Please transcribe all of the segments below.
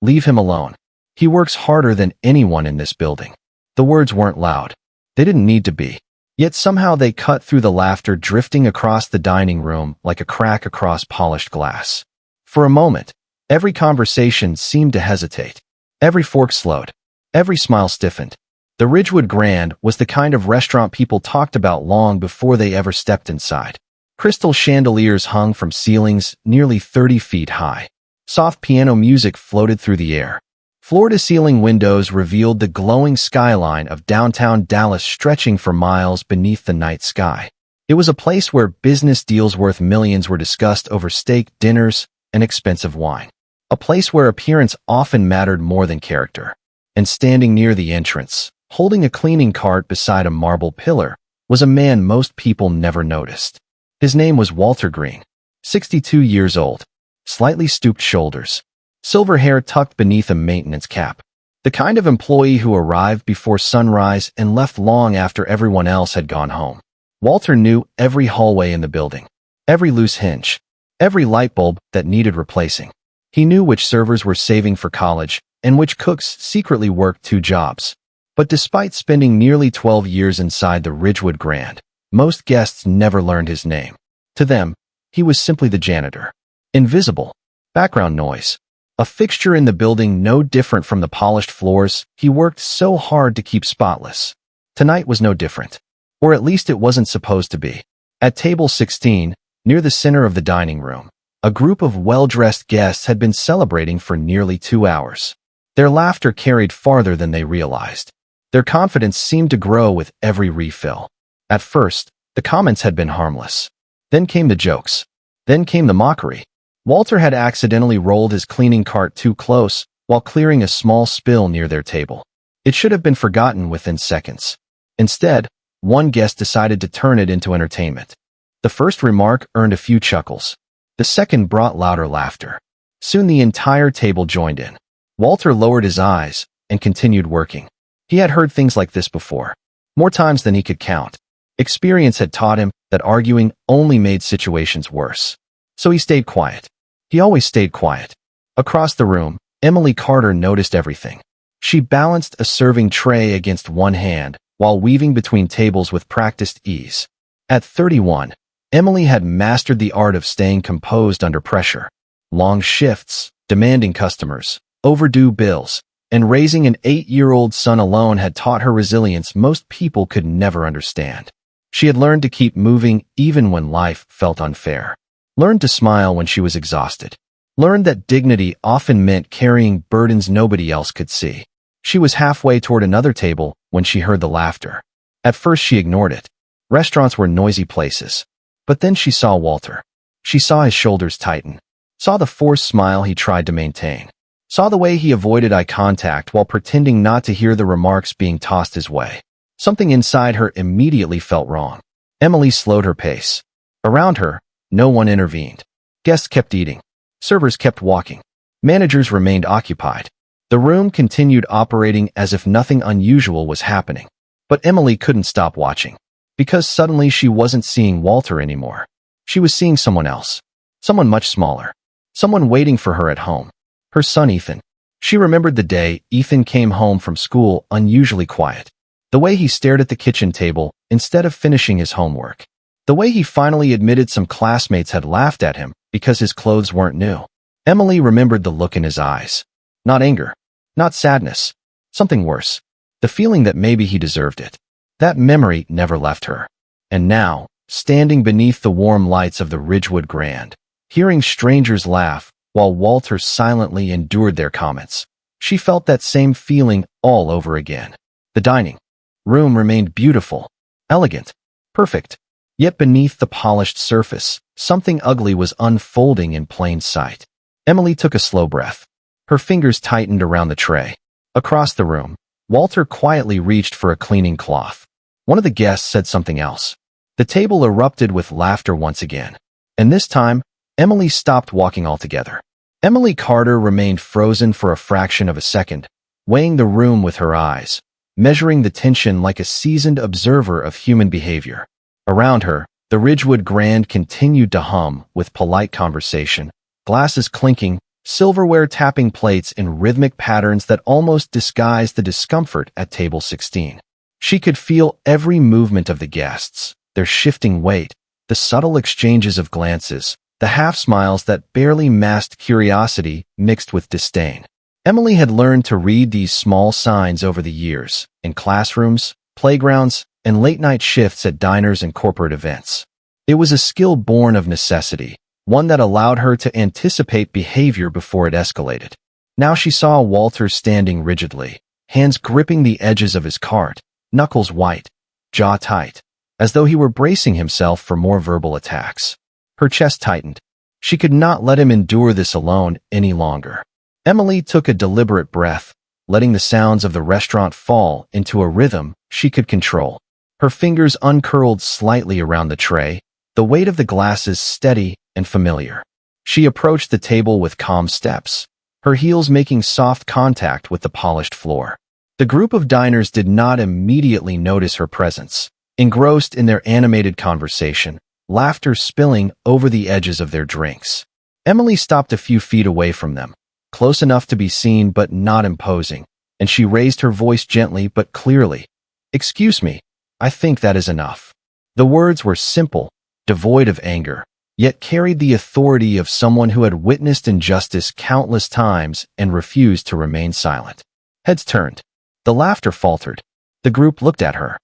"Leave him alone. He works harder than anyone in this building." The words weren't loud. They didn't need to be. Yet somehow they cut through the laughter drifting across the dining room like a crack across polished glass. For a moment, every conversation seemed to hesitate. Every fork slowed. Every smile stiffened. The Ridgewood Grand was the kind of restaurant people talked about long before they ever stepped inside. Crystal chandeliers hung from ceilings nearly 30 feet high. Soft piano music floated through the air. Floor-to-ceiling windows revealed the glowing skyline of downtown Dallas stretching for miles beneath the night sky. It was a place where business deals worth millions were discussed over steak dinners and expensive wine. A place where appearance often mattered more than character. And standing near the entrance, holding a cleaning cart beside a marble pillar, was a man most people never noticed. His name was Walter Green, 62 years old, slightly stooped shoulders, silver hair tucked beneath a maintenance cap. The kind of employee who arrived before sunrise and left long after everyone else had gone home. Walter knew every hallway in the building, every loose hinge, every light bulb that needed replacing. He knew which servers were saving for college and which cooks secretly worked 2 jobs. But despite spending nearly 12 years inside the Ridgewood Grand, most guests never learned his name. To them, he was simply the janitor. Invisible. Background noise. A fixture in the building no different from the polished floors he worked so hard to keep spotless. Tonight was no different. Or at least it wasn't supposed to be. At table 16, near the center of the dining room, a group of well-dressed guests had been celebrating for nearly 2 hours. Their laughter carried farther than they realized. Their confidence seemed to grow with every refill. At first, the comments had been harmless. Then came the jokes. Then came the mockery. Walter had accidentally rolled his cleaning cart too close while clearing a small spill near their table. It should have been forgotten within seconds. Instead, one guest decided to turn it into entertainment. The first remark earned a few chuckles. The second brought louder laughter. Soon the entire table joined in. Walter lowered his eyes and continued working. He had heard things like this before, more times than he could count. Experience had taught him that arguing only made situations worse. So he stayed quiet. He always stayed quiet. Across the room, Emily Carter noticed everything. She balanced a serving tray against one hand while weaving between tables with practiced ease. At 31, Emily had mastered the art of staying composed under pressure. Long shifts, demanding customers, overdue bills, and raising an 8-year-old son alone had taught her resilience most people could never understand. She had learned to keep moving even when life felt unfair. Learned to smile when she was exhausted. Learned that dignity often meant carrying burdens nobody else could see. She was halfway toward another table when she heard the laughter. At first she ignored it. Restaurants were noisy places. But then she saw Walter. She saw his shoulders tighten. Saw the forced smile he tried to maintain. Saw the way he avoided eye contact while pretending not to hear the remarks being tossed his way. Something inside her immediately felt wrong. Emily slowed her pace. Around her, no one intervened. Guests kept eating. Servers kept walking. Managers remained occupied. The room continued operating as if nothing unusual was happening. But Emily couldn't stop watching. Because suddenly she wasn't seeing Walter anymore. She was seeing someone else. Someone much smaller. Someone waiting for her at home. Her son Ethan. She remembered the day Ethan came home from school unusually quiet. The way he stared at the kitchen table instead of finishing his homework. The way he finally admitted some classmates had laughed at him because his clothes weren't new. Emily remembered the look in his eyes. Not anger. Not sadness. Something worse. The feeling that maybe he deserved it. That memory never left her. And now, standing beneath the warm lights of the Ridgewood Grand, hearing strangers laugh while Walter silently endured their comments, she felt that same feeling all over again. The dining room remained beautiful, elegant, perfect. Yet beneath the polished surface, something ugly was unfolding in plain sight. Emily took a slow breath. Her fingers tightened around the tray. Across the room, Walter quietly reached for a cleaning cloth. One of the guests said something else. The table erupted with laughter once again. And this time, Emily stopped walking altogether. Emily Carter remained frozen for a fraction of a second, weighing the room with her eyes, measuring the tension like a seasoned observer of human behavior. Around her, the Ridgewood Grand continued to hum with polite conversation, glasses clinking, silverware tapping plates in rhythmic patterns that almost disguised the discomfort at table 16. She could feel every movement of the guests, their shifting weight, the subtle exchanges of glances, the half-smiles that barely masked curiosity mixed with disdain. Emily had learned to read these small signs over the years, in classrooms, playgrounds, and late-night shifts at diners and corporate events. It was a skill born of necessity, one that allowed her to anticipate behavior before it escalated. Now she saw Walter standing rigidly, hands gripping the edges of his cart, knuckles white, jaw tight, as though he were bracing himself for more verbal attacks. Her chest tightened. She could not let him endure this alone any longer. Emily took a deliberate breath, letting the sounds of the restaurant fall into a rhythm she could control. Her fingers uncurled slightly around the tray, the weight of the glasses steady and familiar. She approached the table with calm steps, her heels making soft contact with the polished floor. The group of diners did not immediately notice her presence, engrossed in their animated conversation, laughter spilling over the edges of their drinks. Emily stopped a few feet away from them, close enough to be seen but not imposing, and she raised her voice gently but clearly. "Excuse me, I think that is enough." The words were simple, devoid of anger, yet carried the authority of someone who had witnessed injustice countless times and refused to remain silent. Heads turned. The laughter faltered. The group looked at her,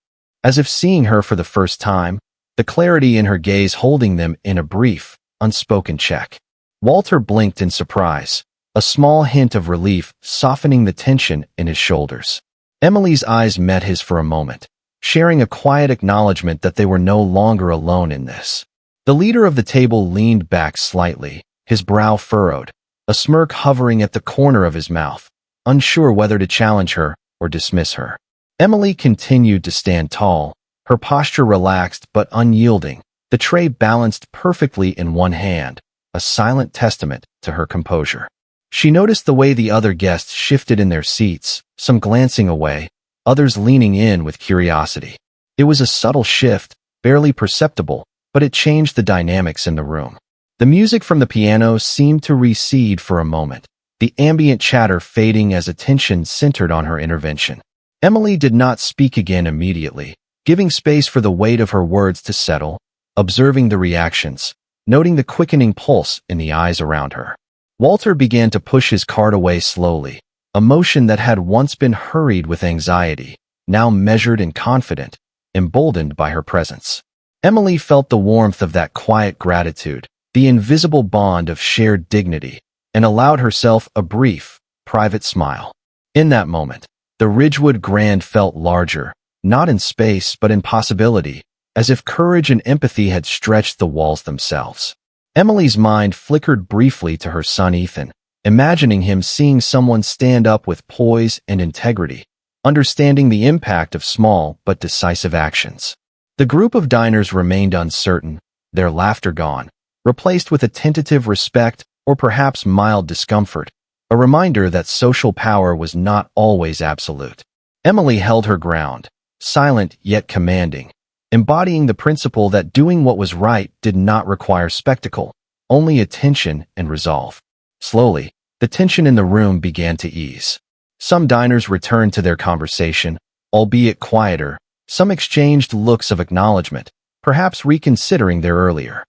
as if seeing her for the first time, the clarity in her gaze holding them in a brief, unspoken check. Walter blinked in surprise, a small hint of relief softening the tension in his shoulders. Emily's eyes met his for a moment, sharing a quiet acknowledgement that they were no longer alone in this. The leader of the table leaned back slightly, his brow furrowed, a smirk hovering at the corner of his mouth, unsure whether to challenge her or dismiss her. Emily continued to stand tall, her posture relaxed but unyielding, the tray balanced perfectly in one hand, a silent testament to her composure. She noticed the way the other guests shifted in their seats, some glancing away, others leaning in with curiosity. It was a subtle shift, barely perceptible, but it changed the dynamics in the room. The music from the piano seemed to recede for a moment, the ambient chatter fading as attention centered on her intervention. Emily did not speak again immediately, giving space for the weight of her words to settle, observing the reactions, noting the quickening pulse in the eyes around her. Walter began to push his cart away slowly, a motion that had once been hurried with anxiety, now measured and confident, emboldened by her presence. Emily felt the warmth of that quiet gratitude, the invisible bond of shared dignity, and allowed herself a brief, private smile. In that moment, the Ridgewood Grand felt larger, not in space but in possibility, as if courage and empathy had stretched the walls themselves. Emily's mind flickered briefly to her son Ethan, imagining him seeing someone stand up with poise and integrity, understanding the impact of small but decisive actions. The group of diners remained uncertain, their laughter gone, replaced with a tentative respect or perhaps mild discomfort, a reminder that social power was not always absolute. Emily held her ground, silent yet commanding, embodying the principle that doing what was right did not require spectacle, only attention and resolve. Slowly, the tension in the room began to ease. Some diners returned to their conversation, albeit quieter. Some exchanged looks of acknowledgement, perhaps reconsidering their earlier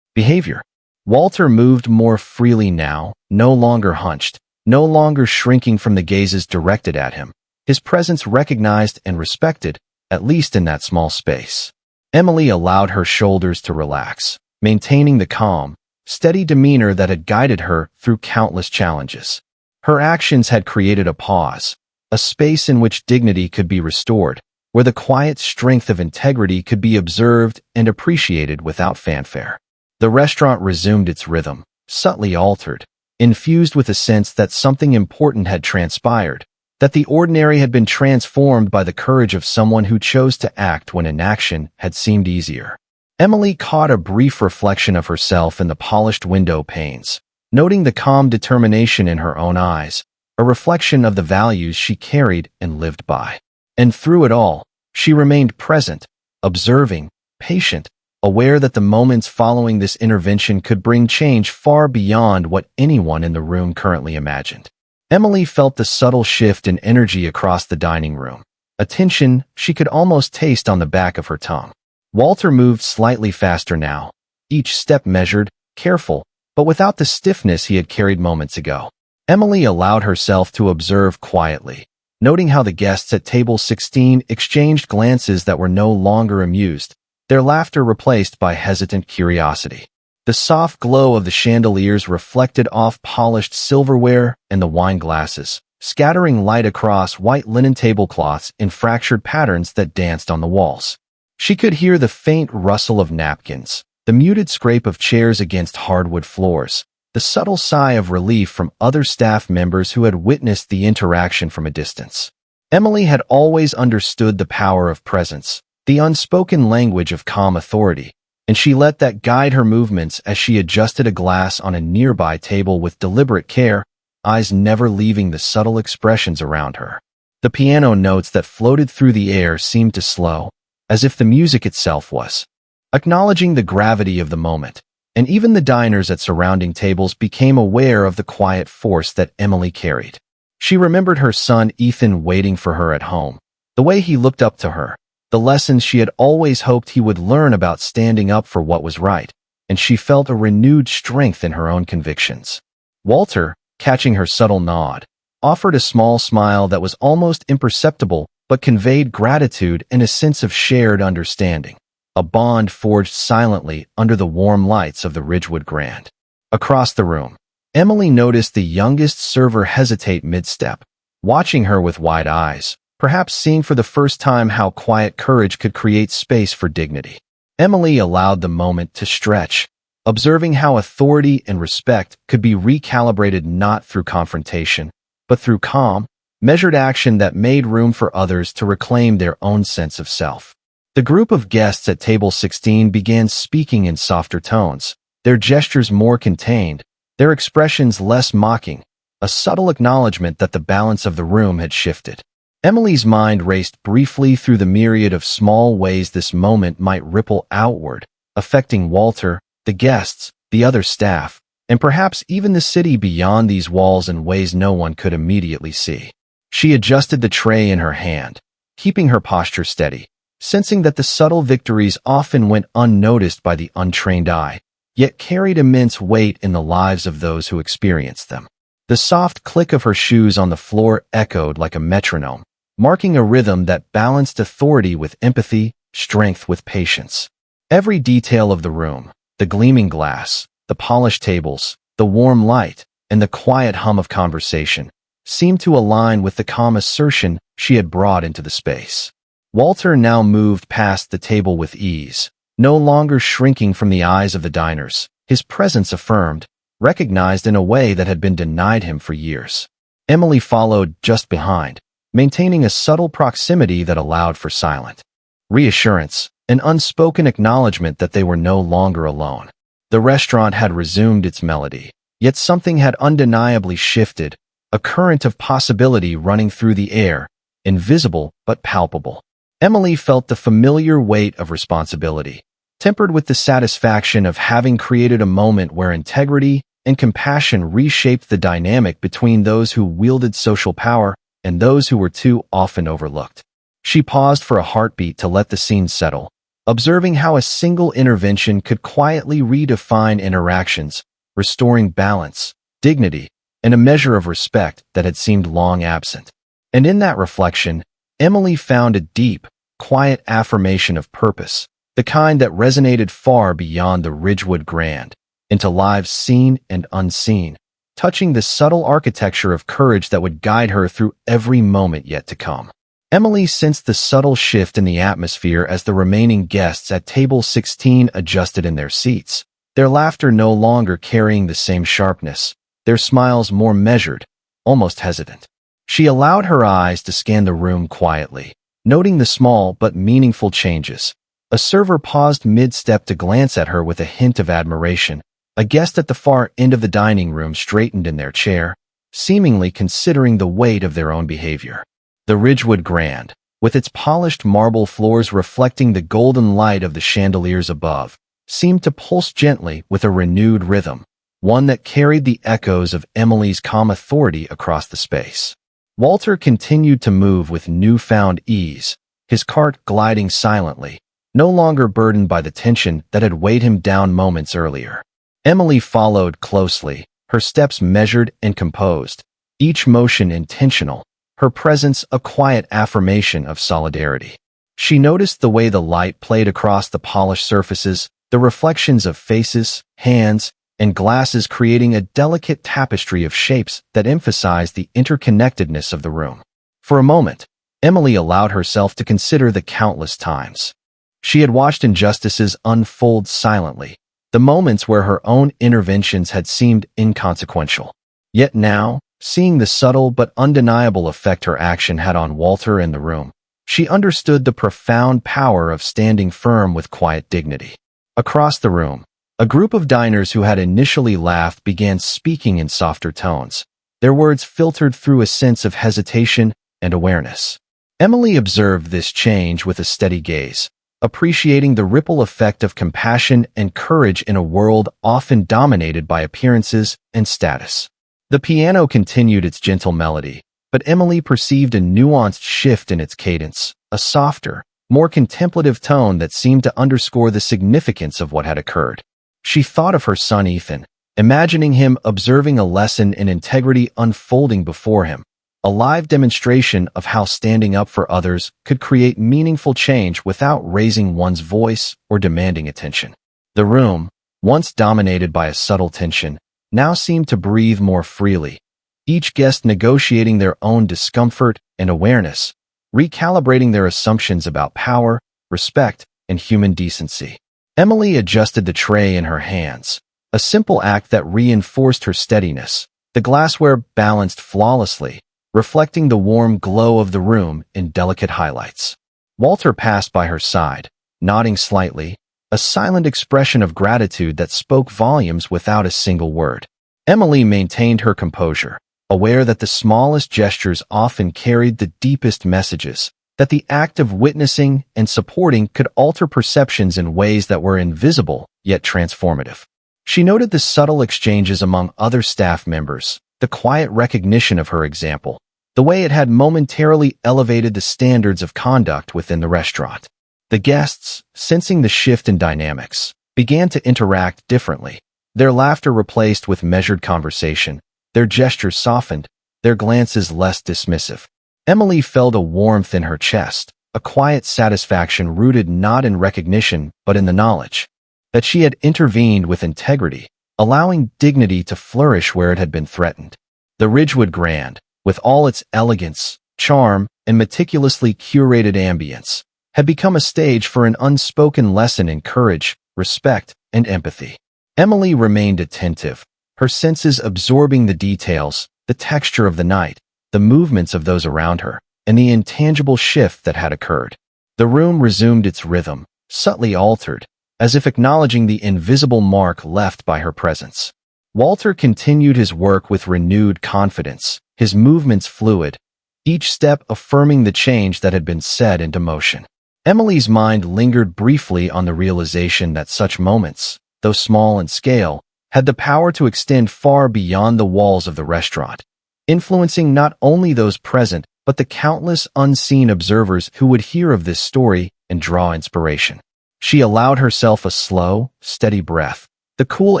behavior. Walter moved more freely now, no longer hunched, no longer shrinking from the gazes directed at him, his presence recognized and respected, at least in that small space. Emily allowed her shoulders to relax, maintaining the calm, steady demeanor that had guided her through countless challenges. Her actions had created a pause, a space in which dignity could be restored, where the quiet strength of integrity could be observed and appreciated without fanfare. The restaurant resumed its rhythm, subtly altered, infused with a sense that something important had transpired, that the ordinary had been transformed by the courage of someone who chose to act when inaction had seemed easier. Emily caught a brief reflection of herself in the polished window panes, noting the calm determination in her own eyes, a reflection of the values she carried and lived by. And through it all, she remained present, observing, patient, aware that the moments following this intervention could bring change far beyond what anyone in the room currently imagined. Emily felt the subtle shift in energy across the dining room, a tension she could almost taste on the back of her tongue. Walter moved slightly faster now, each step measured, careful, but without the stiffness he had carried moments ago. Emily allowed herself to observe quietly, noting how the guests at table 16 exchanged glances that were no longer amused, their laughter replaced by hesitant curiosity. The soft glow of the chandeliers reflected off polished silverware and the wine glasses, scattering light across white linen tablecloths in fractured patterns that danced on the walls. She could hear the faint rustle of napkins, the muted scrape of chairs against hardwood floors, the subtle sigh of relief from other staff members who had witnessed the interaction from a distance. Emily had always understood the power of presence, the unspoken language of calm authority, and she let that guide her movements as she adjusted a glass on a nearby table with deliberate care, eyes never leaving the subtle expressions around her. The piano notes that floated through the air seemed to slow, as if the music itself was, acknowledging the gravity of the moment, and even the diners at surrounding tables became aware of the quiet force that Emily carried. She remembered her son Ethan waiting for her at home, the way he looked up to her, the lessons she had always hoped he would learn about standing up for what was right, and she felt a renewed strength in her own convictions. Walter, catching her subtle nod, offered a small smile that was almost imperceptible but conveyed gratitude and a sense of shared understanding, a bond forged silently under the warm lights of the Ridgewood Grand. Across the room, Emily noticed the youngest server hesitate mid-step, watching her with wide eyes, perhaps seeing for the first time how quiet courage could create space for dignity. Emily allowed the moment to stretch, observing how authority and respect could be recalibrated not through confrontation, but through calm, measured action that made room for others to reclaim their own sense of self. The group of guests at table 16 began speaking in softer tones, their gestures more contained, their expressions less mocking, a subtle acknowledgement that the balance of the room had shifted. Emily's mind raced briefly through the myriad of small ways this moment might ripple outward, affecting Walter, the guests, the other staff, and perhaps even the city beyond these walls in ways no one could immediately see. She adjusted the tray in her hand, keeping her posture steady, sensing that the subtle victories often went unnoticed by the untrained eye, yet carried immense weight in the lives of those who experienced them. The soft click of her shoes on the floor echoed like a metronome, marking a rhythm that balanced authority with empathy, strength with patience. Every detail of the room, the gleaming glass, the polished tables, the warm light, and the quiet hum of conversation, seemed to align with the calm assertion she had brought into the space. Walter now moved past the table with ease, no longer shrinking from the eyes of the diners, his presence affirmed, recognized in a way that had been denied him for years. Emily followed just behind, maintaining a subtle proximity that allowed for silent reassurance, an unspoken acknowledgement that they were no longer alone. The restaurant had resumed its melody, yet something had undeniably shifted, a current of possibility running through the air, invisible but palpable. Emily felt the familiar weight of responsibility, tempered with the satisfaction of having created a moment where integrity and compassion reshaped the dynamic between those who wielded social power and those who were too often overlooked. She paused for a heartbeat to let the scene settle, observing how a single intervention could quietly redefine interactions, restoring balance, dignity, and a measure of respect that had seemed long absent. And in that reflection, Emily found a deep, quiet affirmation of purpose, the kind that resonated far beyond the Ridgewood Grand, into lives seen and unseen, touching the subtle architecture of courage that would guide her through every moment yet to come. Emily sensed the subtle shift in the atmosphere as the remaining guests at table 16 adjusted in their seats, their laughter no longer carrying the same sharpness, their smiles more measured, almost hesitant. She allowed her eyes to scan the room quietly, noting the small but meaningful changes. A server paused mid-step to glance at her with a hint of admiration. A guest at the far end of the dining room straightened in their chair, seemingly considering the weight of their own behavior. The Ridgewood Grand, with its polished marble floors reflecting the golden light of the chandeliers above, seemed to pulse gently with a renewed rhythm, one that carried the echoes of Emily's calm authority across the space. Walter continued to move with newfound ease, his cart gliding silently, no longer burdened by the tension that had weighed him down moments earlier. Emily followed closely, her steps measured and composed, each motion intentional, her presence a quiet affirmation of solidarity. She noticed the way the light played across the polished surfaces, the reflections of faces, hands, and glasses creating a delicate tapestry of shapes that emphasized the interconnectedness of the room. For a moment, Emily allowed herself to consider the countless times she had watched injustices unfold silently, the moments where her own interventions had seemed inconsequential. Yet now, seeing the subtle but undeniable effect her action had on Walter and the room, she understood the profound power of standing firm with quiet dignity. Across the room, a group of diners who had initially laughed began speaking in softer tones, their words filtered through a sense of hesitation and awareness. Emily observed this change with a steady gaze, appreciating the ripple effect of compassion and courage in a world often dominated by appearances and status. The piano continued its gentle melody, but Emily perceived a nuanced shift in its cadence, a softer, more contemplative tone that seemed to underscore the significance of what had occurred. She thought of her son Ethan, imagining him observing a lesson in integrity unfolding before him, a live demonstration of how standing up for others could create meaningful change without raising one's voice or demanding attention. The room, once dominated by a subtle tension, now seemed to breathe more freely, each guest negotiating their own discomfort and awareness, recalibrating their assumptions about power, respect, and human decency. Emily adjusted the tray in her hands, a simple act that reinforced her steadiness, the glassware balanced flawlessly, reflecting the warm glow of the room in delicate highlights. Walter passed by her side, nodding slightly, a silent expression of gratitude that spoke volumes without a single word. Emily maintained her composure, aware that the smallest gestures often carried the deepest messages, that the act of witnessing and supporting could alter perceptions in ways that were invisible yet transformative. She noted the subtle exchanges among other staff members, the quiet recognition of her example, the way it had momentarily elevated the standards of conduct within the restaurant. The guests, sensing the shift in dynamics, began to interact differently, their laughter replaced with measured conversation, their gestures softened, their glances less dismissive. Emily felt a warmth in her chest, a quiet satisfaction rooted not in recognition but in the knowledge that she had intervened with integrity, allowing dignity to flourish where it had been threatened. The Ridgewood Grand, with all its elegance, charm, and meticulously curated ambience, had become a stage for an unspoken lesson in courage, respect, and empathy. Emily remained attentive, her senses absorbing the details, the texture of the night, the movements of those around her, and the intangible shift that had occurred. The room resumed its rhythm, subtly altered, as if acknowledging the invisible mark left by her presence. Walter continued his work with renewed confidence, his movements fluid, each step affirming the change that had been set into motion. Emily's mind lingered briefly on the realization that such moments, though small in scale, had the power to extend far beyond the walls of the restaurant, influencing not only those present but the countless unseen observers who would hear of this story and draw inspiration. She allowed herself a slow, steady breath, the cool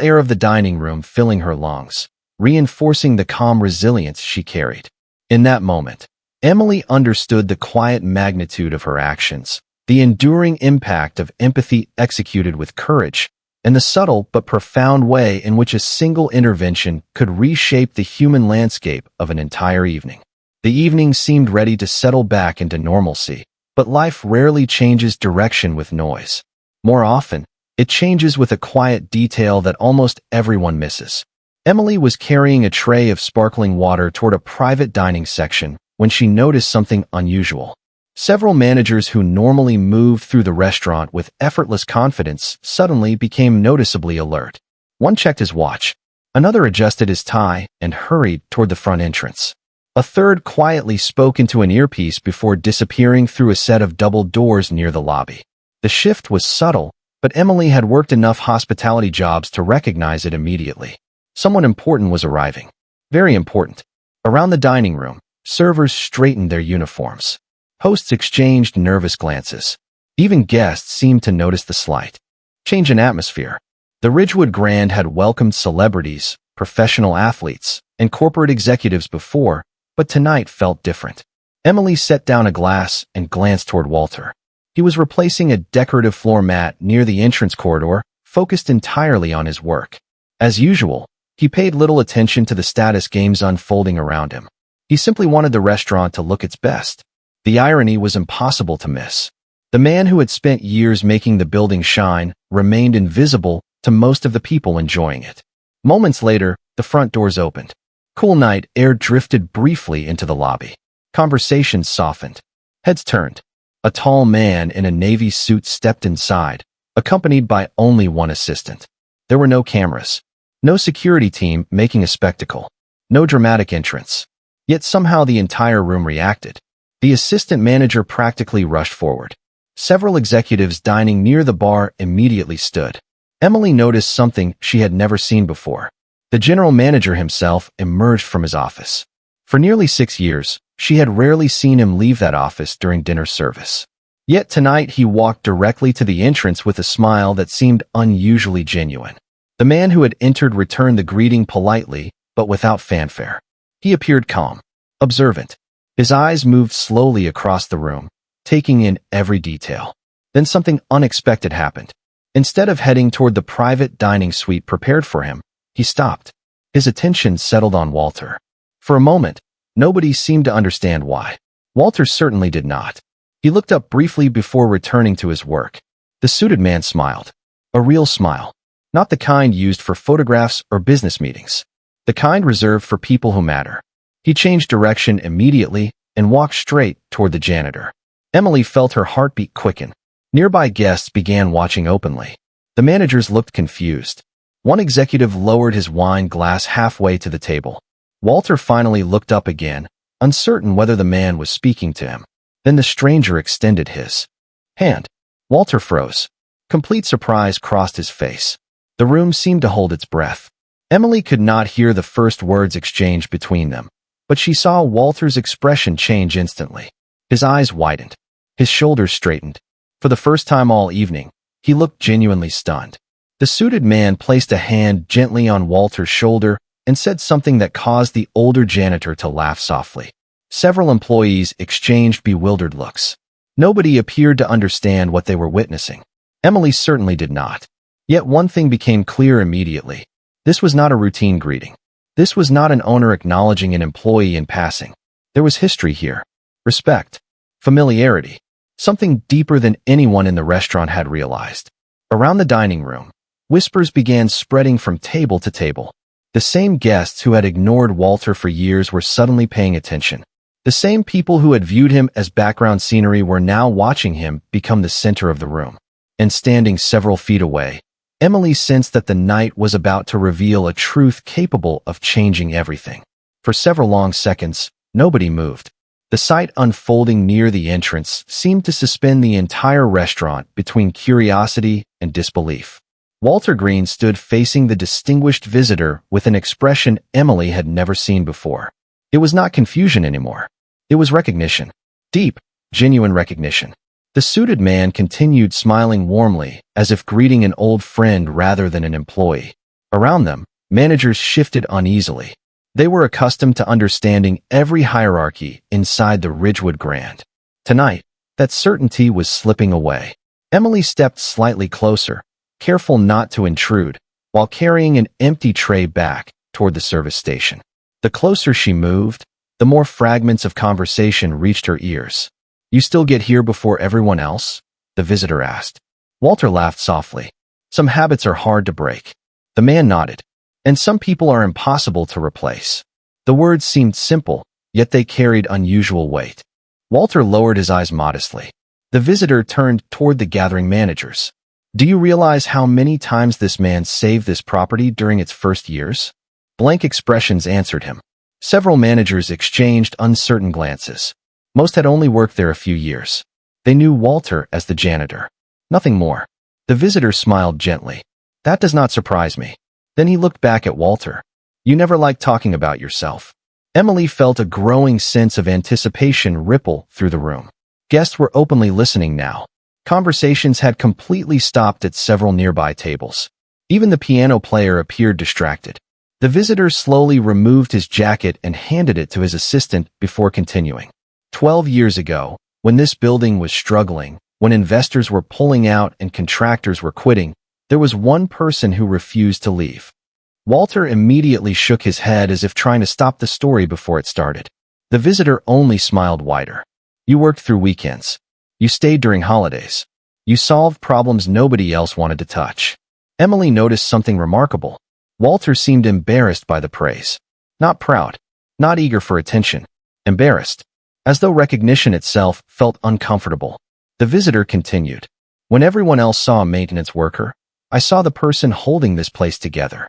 air of the dining room filling her lungs, reinforcing the calm resilience she carried. In that moment, Emily understood the quiet magnitude of her actions, the enduring impact of empathy executed with courage, and the subtle but profound way in which a single intervention could reshape the human landscape of an entire evening. The evening seemed ready to settle back into normalcy, but life rarely changes direction with noise. More often, it changes with a quiet detail that almost everyone misses. Emily was carrying a tray of sparkling water toward a private dining section when she noticed something unusual. Several managers who normally moved through the restaurant with effortless confidence suddenly became noticeably alert. One checked his watch, another adjusted his tie and hurried toward the front entrance. A third quietly spoke into an earpiece before disappearing through a set of double doors near the lobby. The shift was subtle, but Emily had worked enough hospitality jobs to recognize it immediately. Someone important was arriving. Very important. Around the dining room, servers straightened their uniforms. Hosts exchanged nervous glances. Even guests seemed to notice the slight change in atmosphere. The Ridgewood Grand had welcomed celebrities, professional athletes, and corporate executives before, but tonight felt different. Emily set down a glass and glanced toward Walter. He was replacing a decorative floor mat near the entrance corridor, focused entirely on his work. As usual, he paid little attention to the status games unfolding around him. He simply wanted the restaurant to look its best. The irony was impossible to miss. The man who had spent years making the building shine remained invisible to most of the people enjoying it. Moments later, the front doors opened. Cool night air drifted briefly into the lobby. Conversations softened. Heads turned. A tall man in a navy suit stepped inside, accompanied by only one assistant. There were no cameras. No security team making a spectacle. No dramatic entrance. Yet somehow the entire room reacted. The assistant manager practically rushed forward. Several executives dining near the bar immediately stood. Emily noticed something she had never seen before. The general manager himself emerged from his office. For nearly 6 years, she had rarely seen him leave that office during dinner service. Yet tonight he walked directly to the entrance with a smile that seemed unusually genuine. The man who had entered returned the greeting politely, but without fanfare. He appeared calm, observant. His eyes moved slowly across the room, taking in every detail. Then something unexpected happened. Instead of heading toward the private dining suite prepared for him, he stopped. His attention settled on Walter. For a moment, nobody seemed to understand why. Walter certainly did not. He looked up briefly before returning to his work. The suited man smiled. A real smile. Not the kind used for photographs or business meetings. The kind reserved for people who matter. He changed direction immediately and walked straight toward the janitor. Emily felt her heartbeat quicken. Nearby guests began watching openly. The managers looked confused. One executive lowered his wine glass halfway to the table. Walter finally looked up again, uncertain whether the man was speaking to him. Then the stranger extended his hand. Walter froze. Complete surprise crossed his face. The room seemed to hold its breath. Emily could not hear the first words exchanged between them, but she saw Walter's expression change instantly. His eyes widened. His shoulders straightened. For the first time all evening, he looked genuinely stunned. The suited man placed a hand gently on Walter's shoulder and said something that caused the older janitor to laugh softly. Several employees exchanged bewildered looks. Nobody appeared to understand what they were witnessing. Emily certainly did not. Yet one thing became clear immediately. This was not a routine greeting. This was not an owner acknowledging an employee in passing. There was history here. Respect. Familiarity. Something deeper than anyone in the restaurant had realized. Around the dining room, whispers began spreading from table to table. The same guests who had ignored Walter for years were suddenly paying attention. The same people who had viewed him as background scenery were now watching him become the center of the room. And standing several feet away, Emily sensed that the night was about to reveal a truth capable of changing everything. For several long seconds, nobody moved. The sight unfolding near the entrance seemed to suspend the entire restaurant between curiosity and disbelief. Walter Green stood facing the distinguished visitor with an expression Emily had never seen before. It was not confusion anymore. It was recognition. Deep, genuine recognition. The suited man continued smiling warmly, as if greeting an old friend rather than an employee. Around them, managers shifted uneasily. They were accustomed to understanding every hierarchy inside the Ridgewood Grand. Tonight, that certainty was slipping away. Emily stepped slightly closer, careful not to intrude, while carrying an empty tray back toward the service station. The closer she moved, the more fragments of conversation reached her ears. "You still get here before everyone else?" the visitor asked. Walter laughed softly. "Some habits are hard to break." The man nodded. "And some people are impossible to replace." The words seemed simple, yet they carried unusual weight. Walter lowered his eyes modestly. The visitor turned toward the gathering managers. "Do you realize how many times this man saved this property during its first years?" Blank expressions answered him. Several managers exchanged uncertain glances. Most had only worked there a few years. They knew Walter as the janitor. Nothing more. The visitor smiled gently. That does not surprise me. Then he looked back at Walter. You never liked talking about yourself. Emily felt a growing sense of anticipation ripple through the room. Guests were openly listening now. Conversations had completely stopped at several nearby tables. Even the piano player appeared distracted. The visitor slowly removed his jacket and handed it to his assistant before continuing. 12 years ago, when this building was struggling, when investors were pulling out and contractors were quitting, there was one person who refused to leave. Walter immediately shook his head as if trying to stop the story before it started. The visitor only smiled wider. You worked through weekends. You stayed during holidays. You solved problems nobody else wanted to touch. Emily noticed something remarkable. Walter seemed embarrassed by the praise. Not proud. Not eager for attention. Embarrassed. As though recognition itself felt uncomfortable. The visitor continued. When everyone else saw a maintenance worker, I saw the person holding this place together.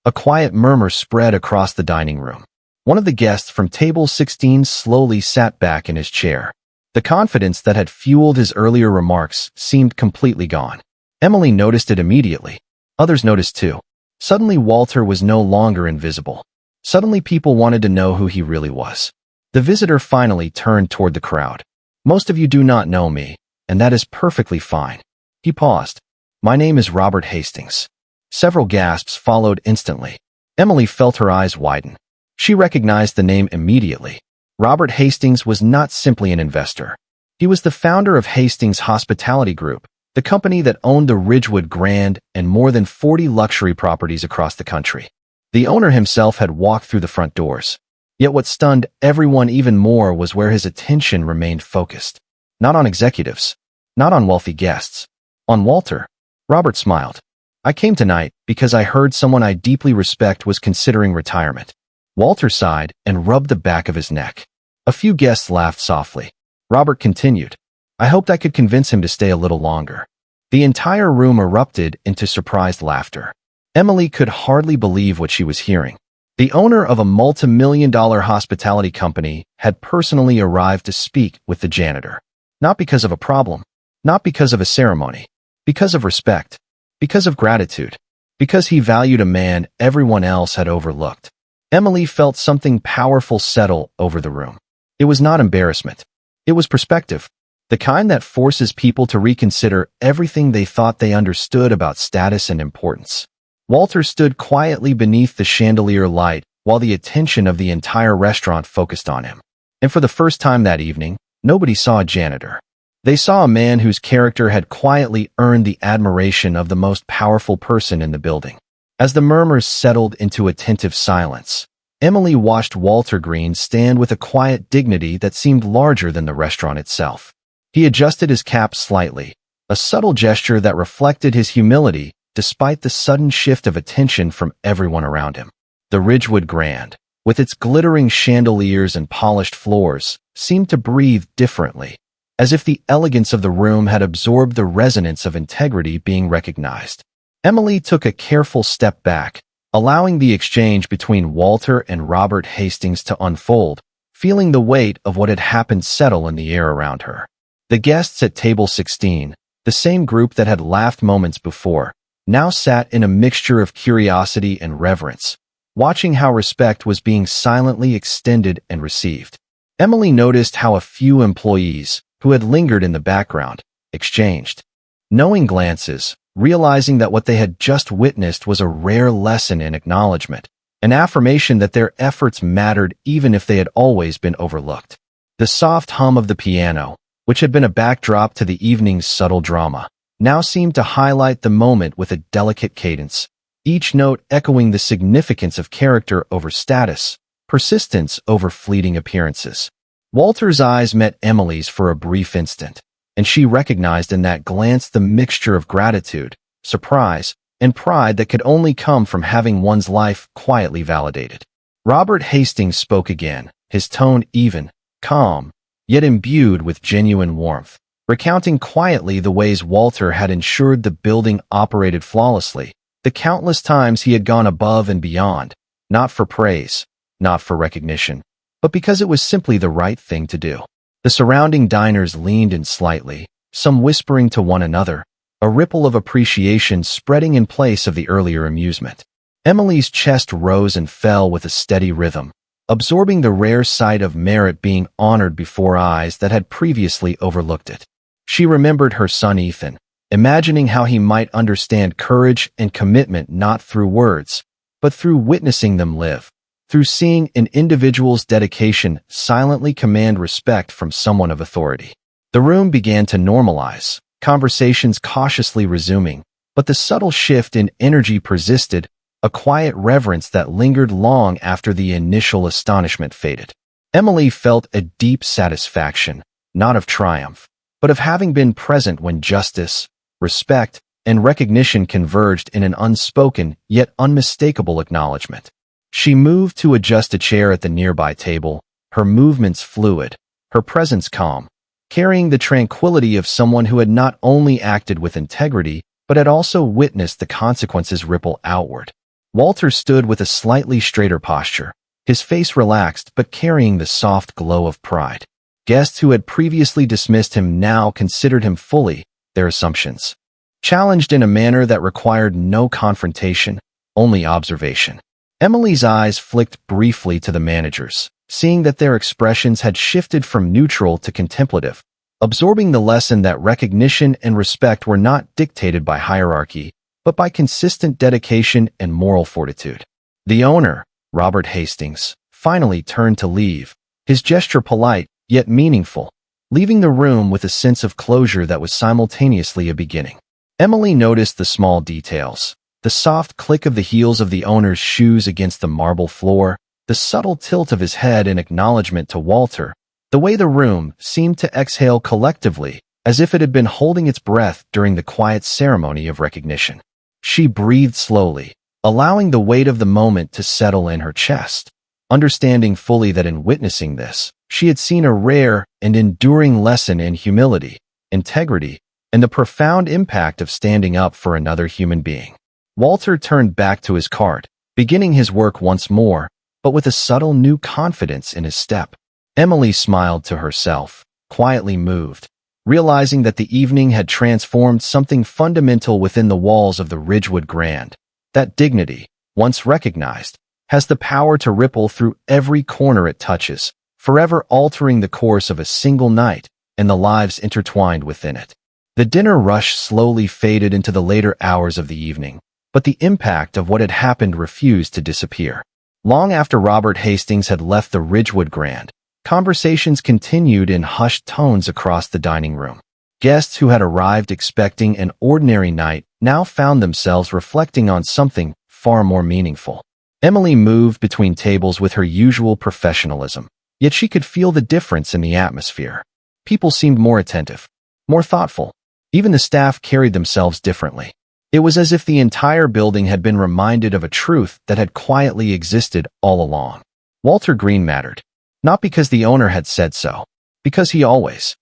A quiet murmur spread across the dining room. One of the guests from table 16 slowly sat back in his chair. The confidence that had fueled his earlier remarks seemed completely gone. Emily noticed it immediately. Others noticed too. Suddenly Walter was no longer invisible. Suddenly people wanted to know who he really was. The visitor finally turned toward the crowd. Most of you do not know me, and that is perfectly fine. He paused. My name is Robert Hastings. Several gasps followed instantly. Emily felt her eyes widen. She recognized the name immediately. Robert Hastings was not simply an investor. He was the founder of Hastings Hospitality Group, the company that owned the Ridgewood Grand and more than 40 luxury properties across the country. The owner himself had walked through the front doors. Yet what stunned everyone even more was where his attention remained focused. Not on executives. Not on wealthy guests. On Walter. Robert smiled. I came tonight because I heard someone I deeply respect was considering retirement. Walter sighed and rubbed the back of his neck. A few guests laughed softly. Robert continued. I hoped I could convince him to stay a little longer. The entire room erupted into surprised laughter. Emily could hardly believe what she was hearing. The owner of a multi-million-dollar hospitality company had personally arrived to speak with the janitor. Not because of a problem. Not because of a ceremony. Because of respect. Because of gratitude. Because he valued a man everyone else had overlooked. Emily felt something powerful settle over the room. It was not embarrassment. It was perspective. The kind that forces people to reconsider everything they thought they understood about status and importance. Walter stood quietly beneath the chandelier light while the attention of the entire restaurant focused on him. And for the first time that evening, nobody saw a janitor. They saw a man whose character had quietly earned the admiration of the most powerful person in the building. As the murmurs settled into attentive silence, Emily watched Walter Green stand with a quiet dignity that seemed larger than the restaurant itself. He adjusted his cap slightly, a subtle gesture that reflected his humility despite the sudden shift of attention from everyone around him. The Ridgewood Grand, with its glittering chandeliers and polished floors, seemed to breathe differently, as if the elegance of the room had absorbed the resonance of integrity being recognized. Emily took a careful step back, allowing the exchange between Walter and Robert Hastings to unfold, feeling the weight of what had happened settle in the air around her. The guests at table 16, the same group that had laughed moments before, now sat in a mixture of curiosity and reverence, watching how respect was being silently extended and received. Emily noticed how a few employees, who had lingered in the background, exchanged knowing glances, realizing that what they had just witnessed was a rare lesson in acknowledgement, an affirmation that their efforts mattered even if they had always been overlooked. The soft hum of the piano, which had been a backdrop to the evening's subtle drama, now seemed to highlight the moment with a delicate cadence, each note echoing the significance of character over status, persistence over fleeting appearances. Walter's eyes met Emily's for a brief instant, and she recognized in that glance the mixture of gratitude, surprise, and pride that could only come from having one's life quietly validated. Robert Hastings spoke again, his tone even, calm, yet imbued with genuine warmth, recounting quietly the ways Walter had ensured the building operated flawlessly, the countless times he had gone above and beyond, not for praise, not for recognition, but because it was simply the right thing to do. The surrounding diners leaned in slightly, some whispering to one another, a ripple of appreciation spreading in place of the earlier amusement. Emily's chest rose and fell with a steady rhythm, absorbing the rare sight of merit being honored before eyes that had previously overlooked it. She remembered her son Ethan, imagining how he might understand courage and commitment not through words, but through witnessing them live, through seeing an individual's dedication silently command respect from someone of authority. The room began to normalize, conversations cautiously resuming, but the subtle shift in energy persisted, a quiet reverence that lingered long after the initial astonishment faded. Emily felt a deep satisfaction, not of triumph, but of having been present when justice, respect, and recognition converged in an unspoken yet unmistakable acknowledgement. She moved to adjust a chair at the nearby table, her movements fluid, her presence calm, carrying the tranquility of someone who had not only acted with integrity, but had also witnessed the consequences ripple outward. Walter stood with a slightly straighter posture, his face relaxed but carrying the soft glow of pride. Guests who had previously dismissed him now considered him fully, their assumptions challenged in a manner that required no confrontation, only observation. Emily's eyes flicked briefly to the managers, seeing that their expressions had shifted from neutral to contemplative, absorbing the lesson that recognition and respect were not dictated by hierarchy, but by consistent dedication and moral fortitude. The owner, Robert Hastings, finally turned to leave, his gesture polite yet meaningful, leaving the room with a sense of closure that was simultaneously a beginning. Emily noticed the small details, the soft click of the heels of the owner's shoes against the marble floor, the subtle tilt of his head in acknowledgement to Walter, the way the room seemed to exhale collectively, as if it had been holding its breath during the quiet ceremony of recognition. She breathed slowly, allowing the weight of the moment to settle in her chest, understanding fully that in witnessing this, she had seen a rare and enduring lesson in humility, integrity, and the profound impact of standing up for another human being. Walter turned back to his cart, beginning his work once more, but with a subtle new confidence in his step. Emily smiled to herself, quietly moved, realizing that the evening had transformed something fundamental within the walls of the Ridgewood Grand. That dignity, once recognized, has the power to ripple through every corner it touches, forever altering the course of a single night and the lives intertwined within it. The dinner rush slowly faded into the later hours of the evening, but the impact of what had happened refused to disappear. Long after Robert Hastings had left the Ridgewood Grand, conversations continued in hushed tones across the dining room. Guests who had arrived expecting an ordinary night now found themselves reflecting on something far more meaningful. Emily moved between tables with her usual professionalism, yet she could feel the difference in the atmosphere. People seemed more attentive, more thoughtful. Even the staff carried themselves differently. It was as if the entire building had been reminded of a truth that had quietly existed all along. Walter Green mattered. Not because the owner had said so, because he always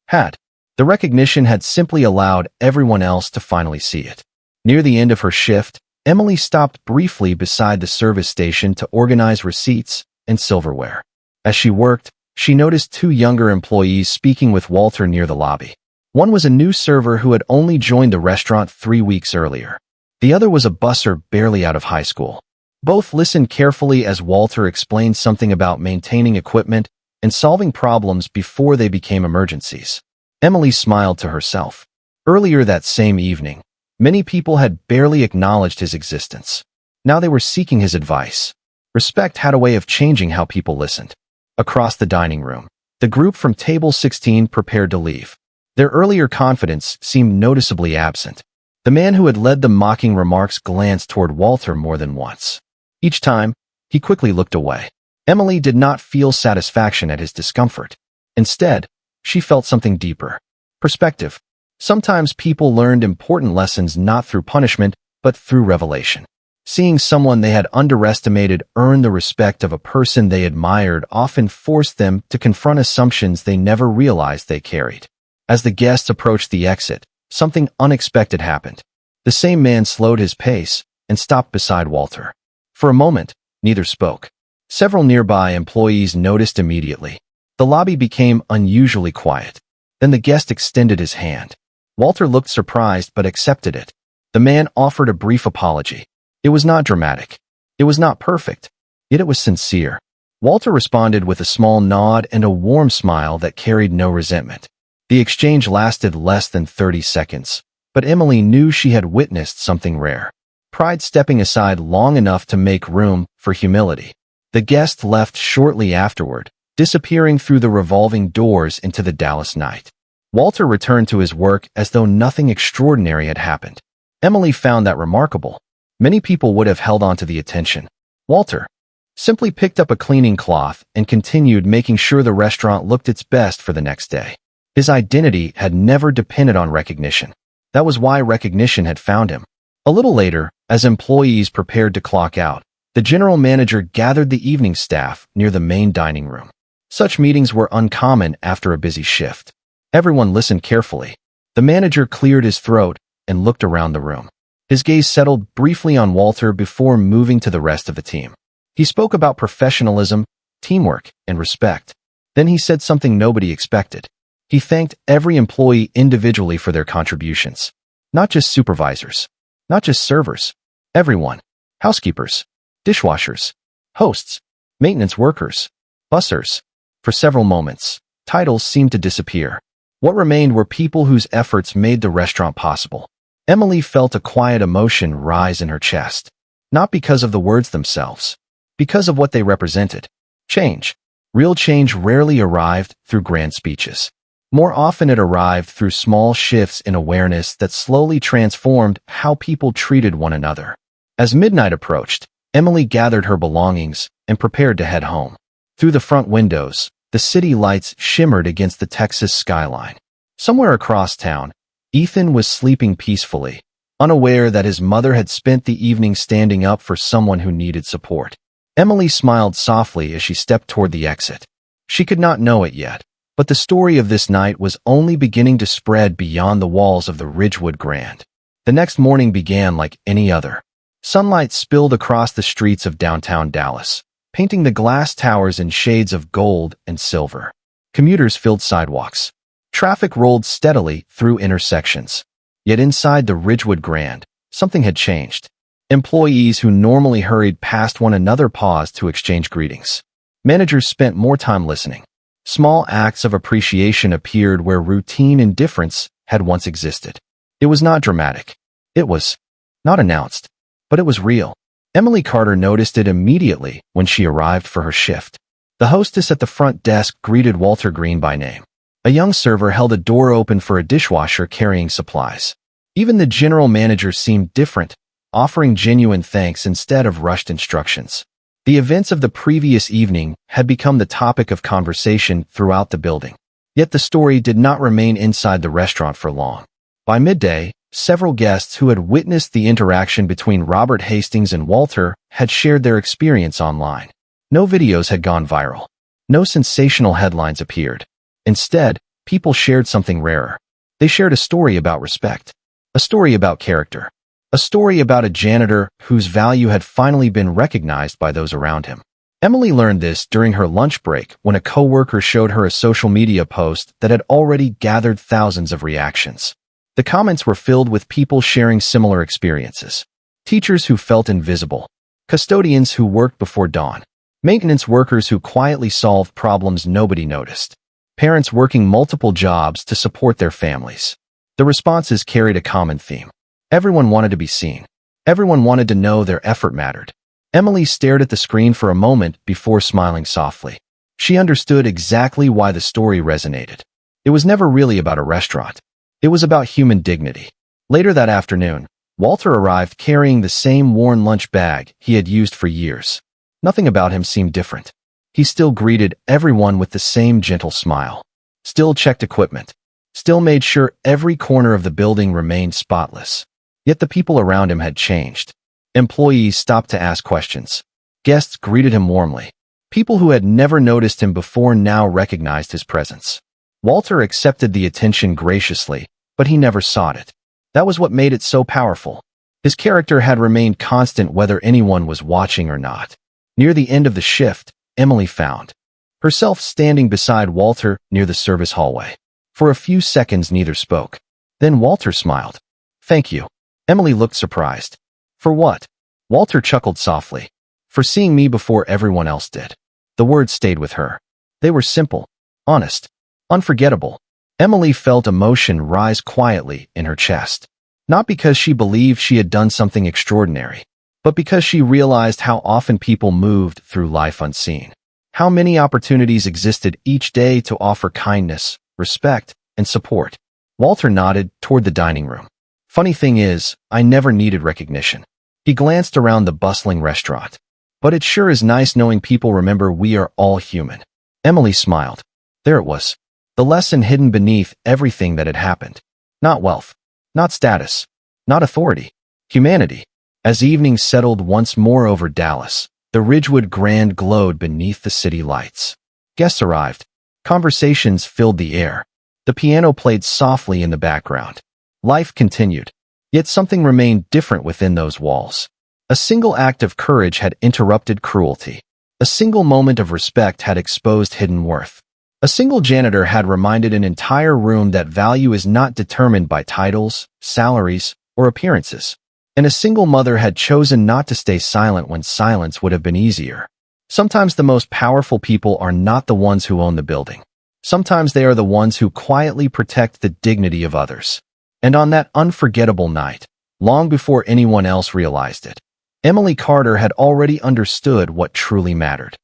had. The recognition had simply allowed everyone else to finally see it. Near the end of her shift, Emily stopped briefly beside the service station to organize receipts and silverware. As she worked, she noticed two younger employees speaking with Walter near the lobby. One was a new server who had only joined the restaurant 3 weeks earlier. The other was a busser barely out of high school. Both listened carefully as Walter explained something about maintaining equipment and solving problems before they became emergencies. Emily smiled to herself. Earlier that same evening, many people had barely acknowledged his existence. Now they were seeking his advice. Respect had a way of changing how people listened. Across the dining room, the group from table 16 prepared to leave. Their earlier confidence seemed noticeably absent. The man who had led the mocking remarks glanced toward Walter more than once. Each time, he quickly looked away. Emily did not feel satisfaction at his discomfort. Instead, she felt something deeper. Perspective. Sometimes people learned important lessons not through punishment, but through revelation. Seeing someone they had underestimated earn the respect of a person they admired often forced them to confront assumptions they never realized they carried. As the guests approached the exit, something unexpected happened. The same man slowed his pace and stopped beside Walter. For a moment, neither spoke. Several nearby employees noticed immediately. The lobby became unusually quiet. Then the guest extended his hand. Walter looked surprised but accepted it. The man offered a brief apology. It was not dramatic. It was not perfect. Yet it was sincere. Walter responded with a small nod and a warm smile that carried no resentment. The exchange lasted less than 30 seconds, but Emily knew she had witnessed something rare. Pride stepping aside long enough to make room for humility. The guest left shortly afterward, disappearing through the revolving doors into the Dallas night. Walter returned to his work as though nothing extraordinary had happened. Emily found that remarkable. Many people would have held on to the attention. Walter simply picked up a cleaning cloth and continued making sure the restaurant looked its best for the next day. His identity had never depended on recognition. That was why recognition had found him. A little later, as employees prepared to clock out, the general manager gathered the evening staff near the main dining room. Such meetings were uncommon after a busy shift. Everyone listened carefully. The manager cleared his throat and looked around the room. His gaze settled briefly on Walter before moving to the rest of the team. He spoke about professionalism, teamwork, and respect. Then he said something nobody expected. He thanked every employee individually for their contributions. Not just supervisors. Not just servers. Everyone. Housekeepers. Dishwashers. Hosts. Maintenance workers. Bussers. For several moments, titles seemed to disappear. What remained were people whose efforts made the restaurant possible. Emily felt a quiet emotion rise in her chest. Not because of the words themselves. Because of what they represented. Change. Real change rarely arrived through grand speeches. More often it arrived through small shifts in awareness that slowly transformed how people treated one another. As midnight approached, Emily gathered her belongings and prepared to head home. Through the front windows, the city lights shimmered against the Texas skyline. Somewhere across town, Ethan was sleeping peacefully, unaware that his mother had spent the evening standing up for someone who needed support. Emily smiled softly as she stepped toward the exit. She could not know it yet, but the story of this night was only beginning to spread beyond the walls of the Ridgewood Grand. The next morning began like any other. Sunlight spilled across the streets of downtown Dallas, painting the glass towers in shades of gold and silver. Commuters filled sidewalks. Traffic rolled steadily through intersections. Yet inside the Ridgewood Grand, something had changed. Employees who normally hurried past one another paused to exchange greetings. Managers spent more time listening. Small acts of appreciation appeared where routine indifference had once existed. It was not dramatic. It was not announced, but it was real. Emily Carter noticed it immediately when she arrived for her shift. The hostess at the front desk greeted Walter Green by name. A young server held a door open for a dishwasher carrying supplies. Even the general manager seemed different, offering genuine thanks instead of rushed instructions. The events of the previous evening had become the topic of conversation throughout the building. Yet the story did not remain inside the restaurant for long. By midday, several guests who had witnessed the interaction between Robert Hastings and Walter had shared their experience online. No videos had gone viral. No sensational headlines appeared. Instead, people shared something rarer. They shared a story about respect. A story about character. A story about a janitor whose value had finally been recognized by those around him. Emily learned this during her lunch break when a coworker showed her a social media post that had already gathered thousands of reactions. The comments were filled with people sharing similar experiences. Teachers who felt invisible. Custodians who worked before dawn. Maintenance workers who quietly solved problems nobody noticed. Parents working multiple jobs to support their families. The responses carried a common theme. Everyone wanted to be seen. Everyone wanted to know their effort mattered. Emily stared at the screen for a moment before smiling softly. She understood exactly why the story resonated. It was never really about a restaurant. It was about human dignity. Later that afternoon, Walter arrived carrying the same worn lunch bag he had used for years. Nothing about him seemed different. He still greeted everyone with the same gentle smile. Still checked equipment. Still made sure every corner of the building remained spotless. Yet the people around him had changed. Employees stopped to ask questions. Guests greeted him warmly. People who had never noticed him before now recognized his presence. Walter accepted the attention graciously, but he never sought it. That was what made it so powerful. His character had remained constant whether anyone was watching or not. Near the end of the shift, Emily found herself standing beside Walter near the service hallway. For a few seconds, neither spoke. Then Walter smiled. "Thank you." Emily looked surprised. "For what?" Walter chuckled softly. "For seeing me before everyone else did." The words stayed with her. They were simple, honest, unforgettable. Emily felt emotion rise quietly in her chest. Not because she believed she had done something extraordinary, but because she realized how often people moved through life unseen. How many opportunities existed each day to offer kindness, respect, and support. Walter nodded toward the dining room. "Funny thing is, I never needed recognition." He glanced around the bustling restaurant. "But it sure is nice knowing people remember we are all human." Emily smiled. There it was. The lesson hidden beneath everything that had happened. Not wealth. Not status. Not authority. Humanity. As evening settled once more over Dallas, the Ridgewood Grand glowed beneath the city lights. Guests arrived. Conversations filled the air. The piano played softly in the background. Life continued. Yet something remained different within those walls. A single act of courage had interrupted cruelty. A single moment of respect had exposed hidden worth. A single janitor had reminded an entire room that value is not determined by titles, salaries, or appearances. And a single mother had chosen not to stay silent when silence would have been easier. Sometimes the most powerful people are not the ones who own the building. Sometimes they are the ones who quietly protect the dignity of others. And on that unforgettable night, long before anyone else realized it, Emily Carter had already understood what truly mattered.